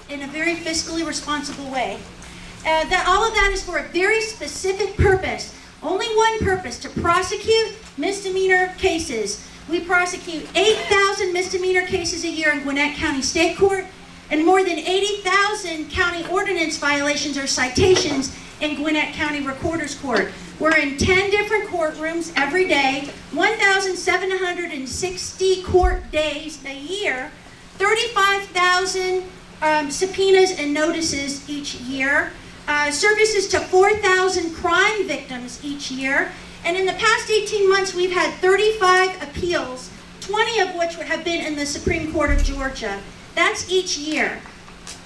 in a very fiscally responsible way. All of that is for a very specific purpose. Only one purpose: to prosecute misdemeanor cases. We prosecute 8,000 misdemeanor cases a year in Gwinnett County State Court, and more than 80,000 county ordinance violations or citations in Gwinnett County Recorder's Court. We're in 10 different courtrooms every day, 1,760 court days a year, 35,000 subpoenas and notices each year, services to 4,000 crime victims each year, and in the past 18 months we've had 35 appeals, 20 of which have been in the Supreme Court of Georgia. That's each year.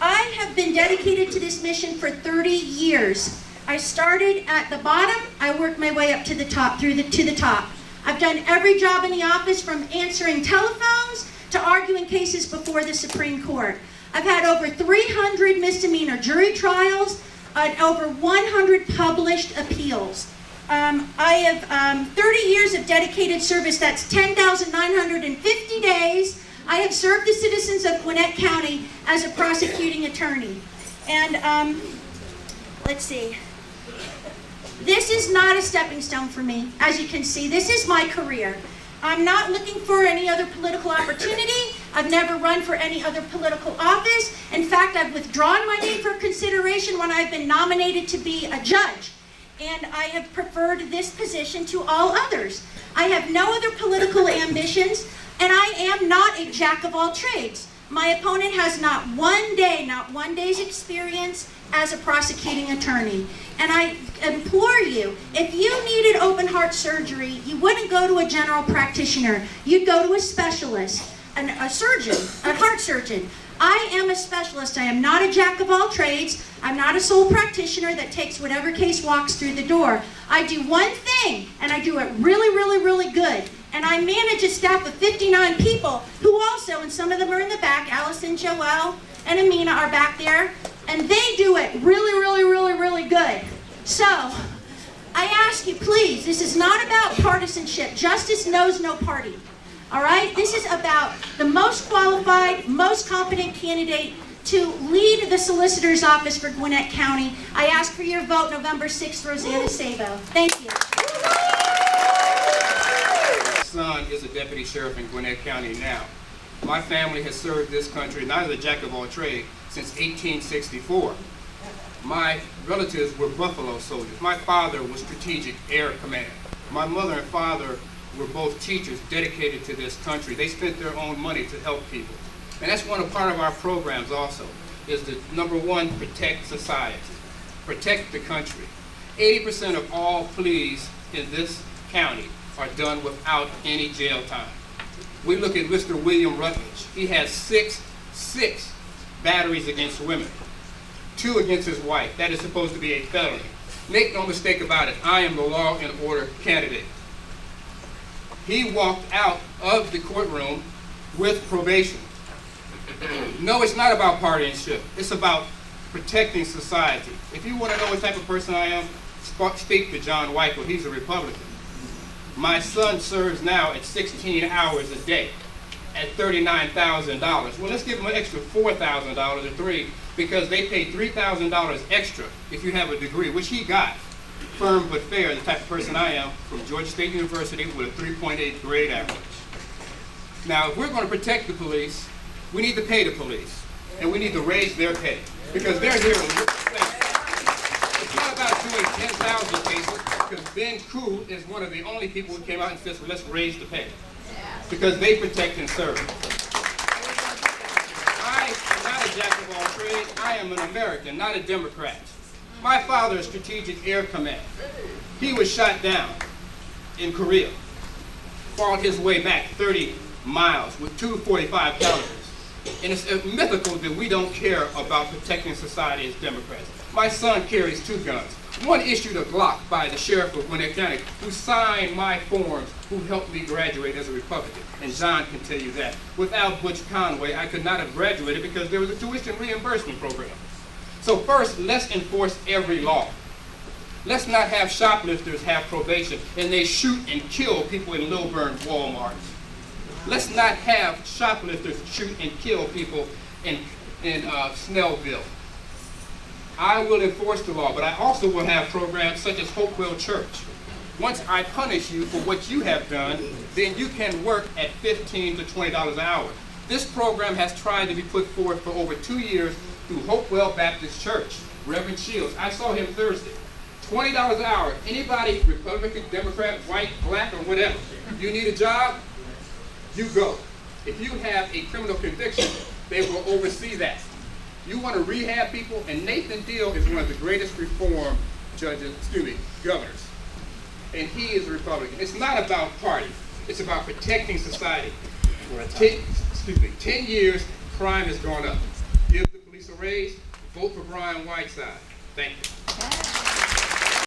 I have been dedicated to this mission for 30 years. I started at the bottom, I worked my way up to the top, to the top. I've done every job in the office, from answering telephones to arguing cases before the Supreme Court. I've had over 300 misdemeanor jury trials, over 100 published appeals. I have 30 years of dedicated service. That's 10,950 days. I have served the citizens of Gwinnett County as a prosecuting attorney. And let's see. This is not a stepping stone for me. As you can see, this is my career. I'm not looking for any other political opportunity. I've never run for any other political office. In fact, I've withdrawn my name for consideration when I've been nominated to be a judge. And I have preferred this position to all others. I have no other political ambitions, and I am not a jack of all trades. My opponent has not one day's experience as a prosecuting attorney. And I implore you, if you needed open heart surgery, you wouldn't go to a general practitioner. You'd go to a specialist, a surgeon, a heart surgeon. I am a specialist. I am not a jack of all trades. I'm not a sole practitioner that takes whatever case walks through the door. I do one thing, and I do it really, really, really good. And I manage a staff of 59 people who also, and some of them are in the back, Allison, Joelle, and Amina are back there, and they do it really, really, really, really good. So, I ask you, please, this is not about partisanship. Justice knows no party. All right? This is about the most qualified, most competent candidate to lead the Solicitor's Office for Gwinnett County. I ask for your vote November 6th, Rosanna Szabo. Thank you. My son is a deputy sheriff in Gwinnett County now. My family has served this country, not as a jack of all trades, since 1864. My relatives were Buffalo soldiers. My father was Strategic Air Command. My mother and father were both teachers dedicated to this country. They spent their own money to help people. And that's part of our programs also, is to, number one, protect society, protect the country. 80% of all pleas in this county are done without any jail time. We look at Mr. William Rutledge. He has six batteries against women, 2 against his wife. That is supposed to be a felony. Make no mistake about it, I am the law and order candidate. He walked out of the courtroom with probation. No, it's not about partisanship. It's about protecting society. If you want to know what type of person I am, speak to John Weichel. He's a Republican. My son serves now at 16 hours a day at $39,000. Well, let's give him an extra $4,000 or $3,000 because they pay $3,000 extra if you have a degree, which he got. Firm but fair, the type of person I am, from Georgia State University with a 3.8 grade average. Now, if we're going to protect the police, we need to pay the police, and we need to raise their pay, because they're here in this place. It's not about doing 10,000 cases, because Ben Koo is one of the only people who came out and said, well, let's raise the pay, because they protect and serve. I am not a jack of all trades. I am an American, not a Democrat. My father is Strategic Air Command. He was shot down in Korea, fought his way back 30 miles with 2 45 calibers. And it's mythical that we don't care about protecting society as Democrats. My son carries 2 guns. One issued a Glock by the sheriff of Gwinnett County, who signed my forms, who helped me graduate as a Republican. And John can tell you that. Without Butch Conway, I could not have graduated because there was a tuition reimbursement program. So first, let's enforce every law. Let's not have shoplifters have probation and they shoot and kill people in Lilburn Walmart. Let's not have shoplifters shoot and kill people in in Snellville. I will enforce the law, but I also will have programs such as Hopewell Church. Once I punish you for what you have done, then you can work at $15 to $20 an hour. This program has tried to be put forth for over 2 years through Hopewell Baptist Church. Reverend Shields, I saw him Thursday. $20 an hour. Anybody, Republican, Democrat, white, black, or whatever, you need a job, you go. If you have a criminal conviction, they will oversee that. You want to rehab people, and Nathan Deal is one of the greatest reform governors. And he is a Republican. It's not about party. It's about protecting society. 10 years, crime has gone up. Give the police a raise, vote for Brian Whiteside. Thank you.